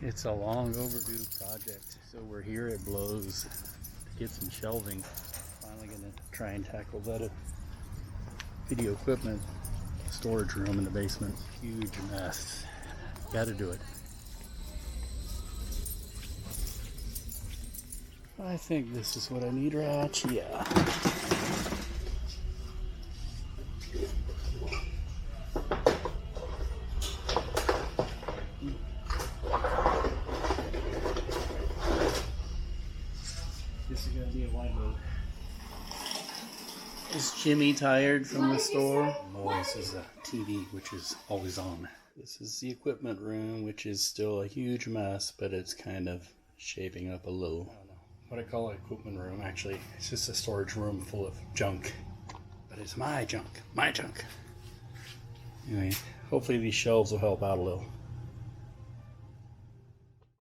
It's a long overdue project. So we're here at Blows to get some shelving. Finally gonna try and tackle that video equipment storage room in the basement. Huge mess. Gotta do it. I think this is what I need, Ratch. Yeah. This is gonna be a wide load. Is Jimmy tired from the store? Oh, this is a TV, which is always on. This is the equipment room, which is still a huge mess, but it's kind of shaping up a little. I don't know what I call an equipment room. Actually, it's just a storage room full of junk. But it's my junk. My junk. Anyway, hopefully these shelves will help out a little.